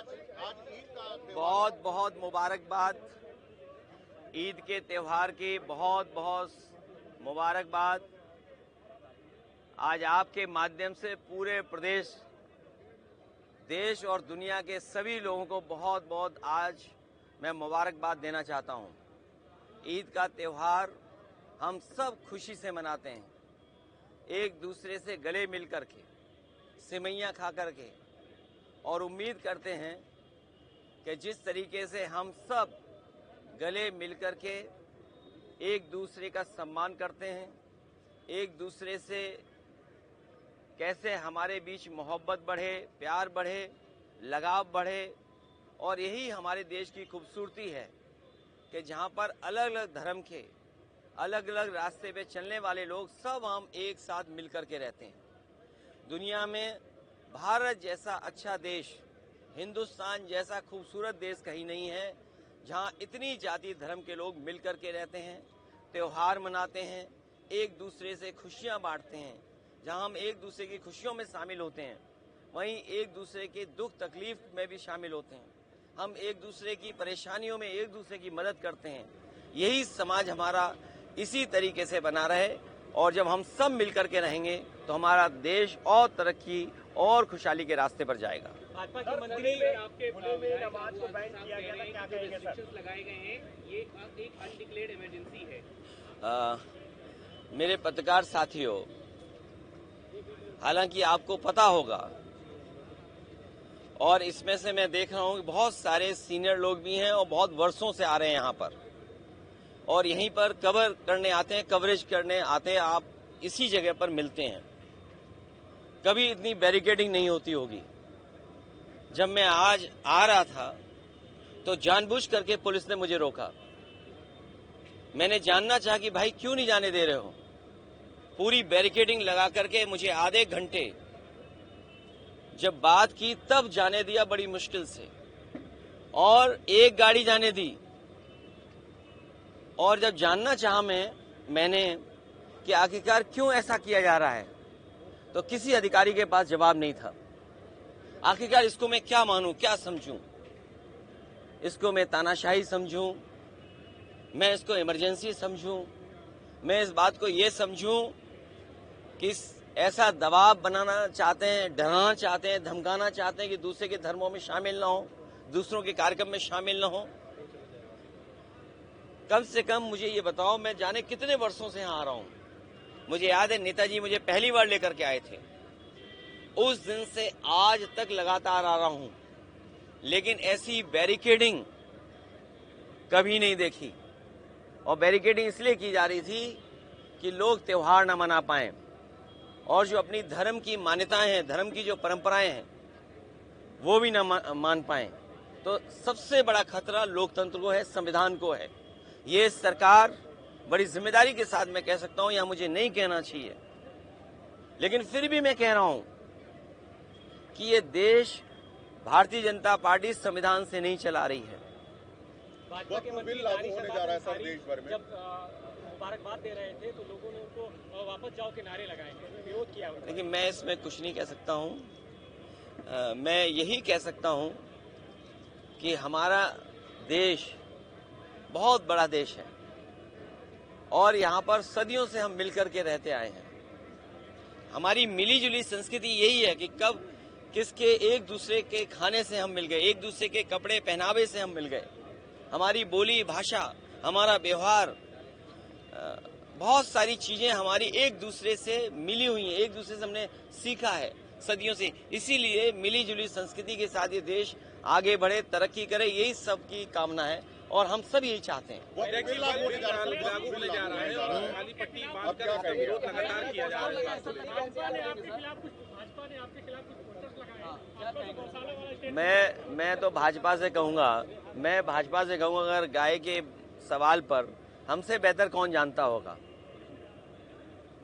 बहुत बहुत मुबारकबाद। ईद के त्यौहार की बहुत बहुत मुबारकबाद। आज आपके माध्यम से पूरे प्रदेश, देश और दुनिया के सभी लोगों को बहुत बहुत आज मैं मुबारकबाद देना चाहता हूं। ईद का त्यौहार हम सब खुशी से मनाते हैं, एक दूसरे से गले मिल कर के, सिवैयाँ खा कर के, और उम्मीद करते हैं कि जिस तरीके से हम सब गले मिल कर के एक दूसरे का सम्मान करते हैं, एक दूसरे से कैसे हमारे बीच मोहब्बत बढ़े, प्यार बढ़े, लगाव बढ़े, और यही हमारे देश की खूबसूरती है कि जहाँ पर अलग अलग धर्म के, अलग अलग रास्ते पे चलने वाले लोग सब हम एक साथ मिलकर के रहते हैं। दुनिया में भारत जैसा अच्छा देश, हिंदुस्तान जैसा खूबसूरत देश कहीं नहीं है जहाँ इतनी जाति धर्म के लोग मिलकर के रहते हैं, त्यौहार मनाते हैं, एक दूसरे से खुशियाँ बांटते हैं। जहाँ हम एक दूसरे की खुशियों में शामिल होते हैं, वहीं एक दूसरे के दुख तकलीफ में भी शामिल होते हैं। हम एक दूसरे की परेशानियों में एक दूसरे की मदद करते हैं। यही समाज हमारा इसी तरीके से बना रहे, और जब हम सब मिलकर के रहेंगे तो हमारा देश और तरक्की और खुशहाली के रास्ते पर जाएगा। भाजपा के मंत्री आपके नमाज को बैन किया गया था, क्या कहेंगे सर? लगाए गए हैं, ये एक अनडिक्लेयर्ड इमरजेंसी है। मेरे पत्रकार साथियों, हालांकि आपको पता होगा, और इसमें से मैं देख रहा हूं कि बहुत सारे सीनियर लोग भी हैं और बहुत वर्षों से आ रहे हैं यहाँ पर, और यहीं पर कवर करने आते हैं, कवरेज करने आते हैं। आप इसी जगह पर मिलते हैं। कभी इतनी बैरिकेडिंग नहीं होती होगी। जब मैं आज आ रहा था तो जानबूझ करके पुलिस ने मुझे रोका। मैंने जानना चाहा कि भाई क्यों नहीं जाने दे रहे हो। पूरी बैरिकेडिंग लगा करके मुझे आधे घंटे जब बात की तब जाने दिया, बड़ी मुश्किल से, और एक गाड़ी जाने दी। और जब जानना चाहा मैंने कि आखिरकार क्यों ऐसा किया जा रहा है, तो किसी अधिकारी के पास जवाब नहीं था। आखिरकार इसको मैं क्या मानूं, क्या समझूं? इसको मैं तानाशाही समझूं, मैं इसको इमरजेंसी समझूं, मैं इस बात को ये समझूं कि ऐसा दबाव बनाना चाहते हैं, डराना चाहते हैं, धमकाना चाहते हैं कि दूसरे के धर्मों में शामिल ना हो, दूसरों के कार्यक्रम में शामिल ना हो। कम से कम मुझे ये बताओ, मैं जाने कितने वर्षों से यहाँ आ रहा हूँ। मुझे याद है नेताजी मुझे पहली बार लेकर के आए थे, उस दिन से आज तक लगातार आ रहा हूं, लेकिन ऐसी बैरिकेडिंग कभी नहीं देखी। और बैरिकेडिंग इसलिए की जा रही थी कि लोग त्योहार न मना पाएं, और जो अपनी धर्म की मान्यताएं हैं, धर्म की जो परंपराएं हैं, वो भी न मान पाएं। तो सबसे बड़ा खतरा लोकतंत्र को है, संविधान को है। ये सरकार बड़ी जिम्मेदारी के साथ मैं कह सकता हूं, यह मुझे नहीं कहना चाहिए, लेकिन फिर भी मैं कह रहा हूं कि ये देश भारतीय जनता पार्टी संविधान से नहीं चला रही है। भाजपा के मंत्री लागू होने जा रहा है सर देश भर में। जब मुबारकबाद दे रहे थे तो लोगों ने उनको वापस जाओ के नारे लगाए थे, विरोध किया। लेकिन मैं इसमें कुछ नहीं कह सकता हूं। मैं यही कह सकता हूं कि हमारा देश बहुत बड़ा देश है, और यहाँ पर सदियों से हम मिलकर के रहते आए हैं। हमारी मिली जुली संस्कृति यही है कि कब किसके एक दूसरे के खाने से हम मिल गए, एक दूसरे के कपड़े पहनावे से हम मिल गए। हमारी बोली भाषा, हमारा व्यवहार, बहुत सारी चीजें हमारी एक दूसरे से मिली हुई हैं, एक दूसरे से हमने सीखा है सदियों से। इसीलिए मिली जुली संस्कृति के साथ ये देश आगे बढ़े, तरक्की करे, यही सबकी कामना है, और हम सब यही चाहते हैं। मैं तो भाजपा से कहूंगा, अगर गाय के सवाल पर हमसे बेहतर कौन जानता होगा।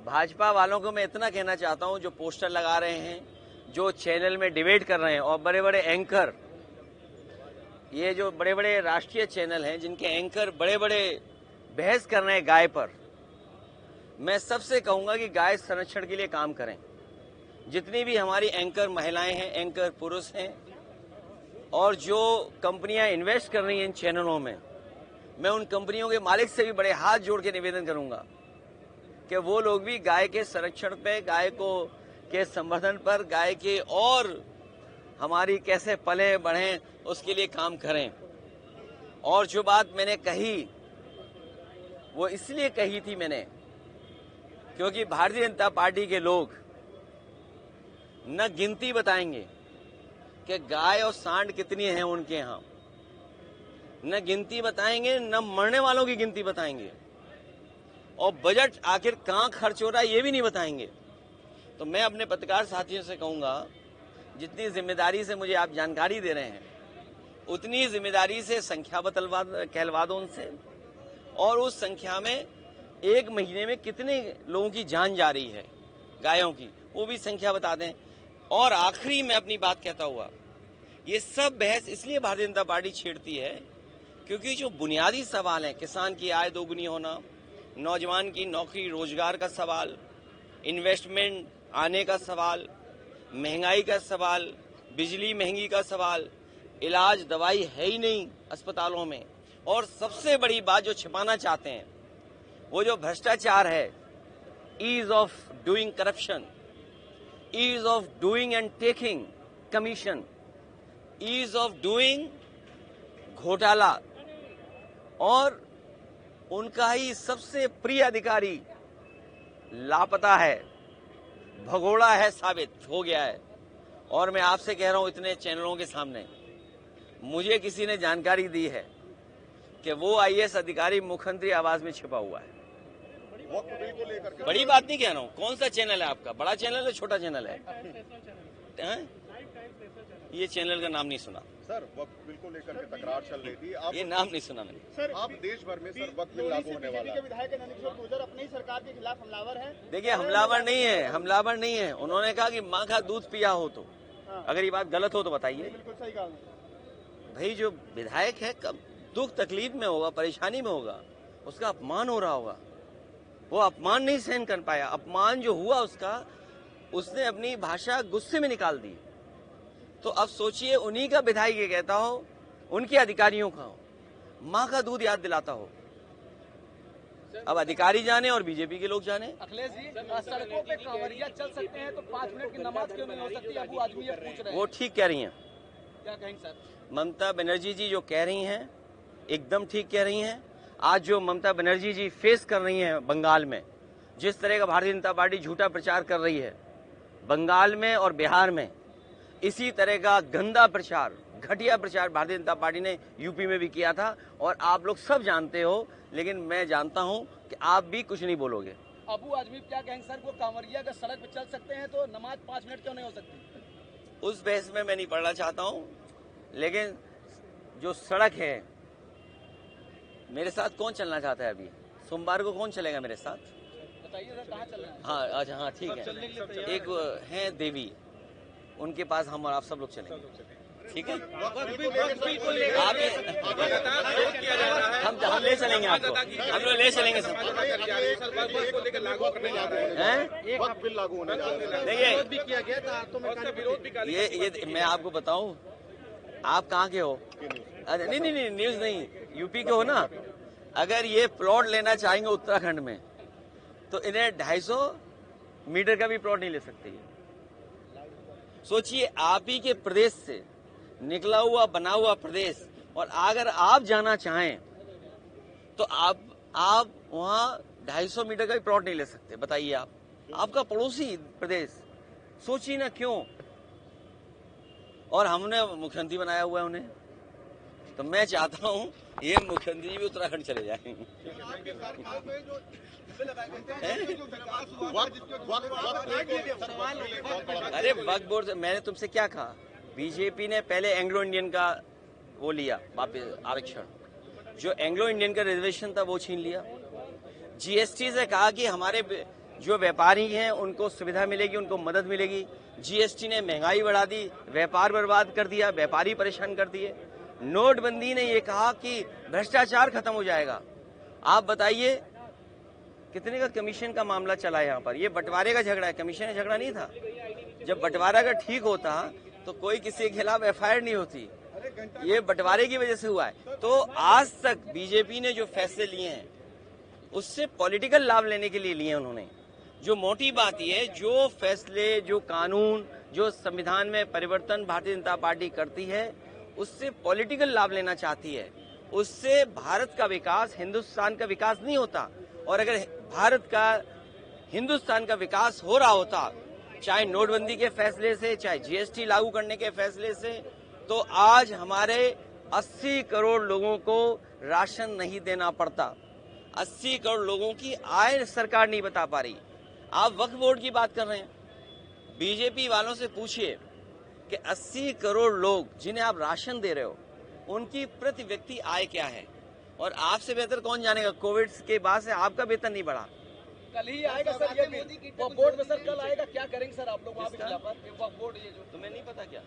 भाजपा वालों को मैं इतना कहना चाहता हूं, जो पोस्टर लगा रहे हैं, जो चैनल में डिबेट कर रहे हैं, और बड़े बड़े एंकर, ये जो बड़े बड़े राष्ट्रीय चैनल हैं जिनके एंकर बड़े बड़े बहस कर रहे हैं गाय पर, मैं सबसे कहूंगा कि गाय संरक्षण के लिए काम करें। जितनी भी हमारी एंकर महिलाएं हैं, एंकर पुरुष हैं, और जो कंपनियां इन्वेस्ट कर रही हैं इन चैनलों में, मैं उन कंपनियों के मालिक से भी बड़े हाथ जोड़ के निवेदन करूंगा कि वो लोग भी गाय के संरक्षण पे, गाय को के संवर्धन पर, गाय के और हमारी कैसे पले बढ़े उसके लिए काम करें। और जो बात मैंने कही वो इसलिए कही थी मैंने, क्योंकि भारतीय जनता पार्टी के लोग न गिनती बताएंगे कि गाय और सांड कितनी है उनके यहाँ, न गिनती बताएंगे, न मरने वालों की गिनती बताएंगे, और बजट आखिर कहाँ खर्च हो रहा है ये भी नहीं बताएंगे। तो मैं अपने पत्रकार साथियों से कहूंगा, जितनी जिम्मेदारी से मुझे आप जानकारी दे रहे हैं, उतनी जिम्मेदारी से संख्या कहलवा दो उनसे, और उस संख्या में एक महीने में कितने लोगों की जान जा रही है गायों की, वो भी संख्या बता दें। और आखिरी में अपनी बात कहता हुआ, ये सब बहस इसलिए भारतीय जनता पार्टी छेड़ती है क्योंकि जो बुनियादी सवाल है, किसान की आय दोगुनी होना, नौजवान की नौकरी रोजगार का सवाल, इन्वेस्टमेंट आने का सवाल, महंगाई का सवाल, बिजली महंगी का सवाल, इलाज दवाई है ही नहीं अस्पतालों में, और सबसे बड़ी बात जो छिपाना चाहते हैं वो जो भ्रष्टाचार है, ease of doing corruption, ease of doing and taking commission, ease of doing घोटाला, और उनका ही सबसे प्रिय अधिकारी लापता है, भगोड़ा है, साबित हो गया है। और मैं आपसे कह रहा हूं इतने चैनलों के सामने, मुझे किसी ने जानकारी दी है कि वो आईएएस अधिकारी मुख्यमंत्री आवास में छिपा हुआ है। बड़ी बात नहीं कह रहा हूं। कौन सा चैनल है आपका, बड़ा चैनल है छोटा चैनल है? ये चैनल का नाम नहीं सुना सर। वक्त बिल को लेकर के तकरार चल रही थी, आप ये नाम नहीं सुना मैंने। सर, आप देश भर में सर वक्त बिल लागू होने वाला है। विधायक नंदकिशोर गुर्जर अपनी सरकार के खिलाफ हमलावर है। देखिए, हमलावर नहीं है, हमलावर नहीं है। उन्होंने कहा कि माँ का दूध पिया हो तो, अगर ये बात गलत हो तो बताइए। बिल्कुल सही कहा भाई, जो विधायक है कब दुख तकलीफ में होगा, परेशानी में होगा, उसका अपमान हो रहा होगा, वो अपमान नहीं सहन कर पाया। अपमान जो हुआ उसने अपनी भाषा गुस्से में निकाल दी। तो अब सोचिए, उन्हीं का विधायक ये कहता हो, उनके अधिकारियों का हो, माँ का दूध याद दिलाता हो। अब अधिकारी जाने और बीजेपी के लोग जाने। अखिलेश जी, सड़कों पे कांवरिया चल सकते हैं तो 5 मिनट की नमाज क्यों नहीं हो सकती? अबू आदमी ये पूछ रहे हैं। वो ठीक कह रही हैं। क्या कहेंगे सर? ममता बनर्जी जी जो कह रही हैं एकदम ठीक कह रही हैं। आज जो ममता बनर्जी जी फेस कर रही हैं बंगाल में, जिस तरह का भारतीय जनता पार्टी झूठा प्रचार कर रही है बंगाल में और बिहार में, इसी तरह का गंदा प्रचार, घटिया प्रचार भारतीय जनता पार्टी ने यूपी में भी किया था, और आप लोग सब जानते हो। लेकिन मैं जानता हूं कि आप भी कुछ नहीं बोलोगे। अबू आजमी क्या कहेंगे सर? वो कांवरिया अगर सड़क पे चल सकते हैं तो नमाज 5 मिनट क्यों नहीं हो सकती? उस बहस में मैं नहीं पढ़ना चाहता हूं, लेकिन जो सड़क है, मेरे साथ कौन चलना चाहता है? अभी सोमवार को कौन चलेगा मेरे साथ? बताइए सर, कहाँ चल रहे हैं? हाँ, अच्छा, हाँ, ठीक है। एक है देवी, उनके पास हम और आप सब लोग चलेंगे, ठीक है? हम ले चलेंगे आपको, हम लोग ले चलेंगे सर। वक्त बिल लागू होने जा रहा है। देखिए, ये मैं आपको बताऊं, आप कहाँ के हो? अरे नहीं, न्यूज नहीं, यूपी के हो ना। अगर ये प्लॉट लेना चाहेंगे उत्तराखंड में तो इन्हें 250 मीटर का भी प्लॉट नहीं ले सकते। सोचिए, आप ही के प्रदेश से निकला हुआ बना हुआ प्रदेश, और अगर आप जाना चाहें तो आप वहां 250 मीटर का भी प्लॉट नहीं ले सकते। बताइए, आपका पड़ोसी प्रदेश, सोचिए ना क्यों। और हमने मुख्यमंत्री बनाया हुआ है उन्हें, तो मैं चाहता हूं ये मुख्यमंत्री भी उत्तराखंड चले जाएं। अरे वक्फ बोर्ड से मैंने तुमसे क्या कहा? बीजेपी ने पहले एंग्लो इंडियन का वो लिया वापस आरक्षण, जो एंग्लो इंडियन का रिजर्वेशन था वो छीन लिया। जीएसटी से कहा कि हमारे जो व्यापारी हैं उनको सुविधा मिलेगी, उनको मदद मिलेगी। जीएसटी ने महंगाई बढ़ा दी, व्यापार बर्बाद कर दिया, व्यापारी परेशान कर दिए। नोटबंदी ने ये कहा कि भ्रष्टाचार खत्म हो जाएगा। आप बताइए कितने का कमीशन का मामला चला यहाँ पर? ये बंटवारे का झगड़ा है, कमीशन का झगड़ा नहीं था। जब बंटवारा का ठीक होता तो कोई किसी के खिलाफ एफआईआर नहीं होती। ये बंटवारे की वजह से हुआ है। तो आज तक बीजेपी ने जो फैसले लिए हैं उससे पॉलिटिकल लाभ लेने के लिए लिए उन्होंने। जो मोटी बात ये है, जो फैसले, जो कानून, जो संविधान में परिवर्तन भारतीय जनता पार्टी करती है उससे पॉलिटिकल लाभ लेना चाहती है। उससे भारत का विकास, हिंदुस्तान का विकास नहीं होता। और अगर भारत का, हिंदुस्तान का विकास हो रहा होता, चाहे नोटबंदी के फैसले से, चाहे जीएसटी लागू करने के फैसले से, तो आज हमारे 80 करोड़ लोगों को राशन नहीं देना पड़ता। 80 करोड़ लोगों की आय सरकार नहीं बता पा रही। आप वक्फ बोर्ड की बात कर रहे हैं, बीजेपी वालों से पूछिए कि 80 करोड़ लोग जिन्हें आप राशन दे रहे हो उनकी प्रति व्यक्ति आय क्या है। और आपसे बेहतर कौन जानेगा, कोविड के बाद से आपका वेतन नहीं बढ़ा। कल ही आएगा सर ये वक्फ बोर्ड में, सर कल आएगा, क्या करेंगे सर आप लोग वहाँ पे? वक्फ बोर्ड ये जो तुम्हें नहीं पता क्या?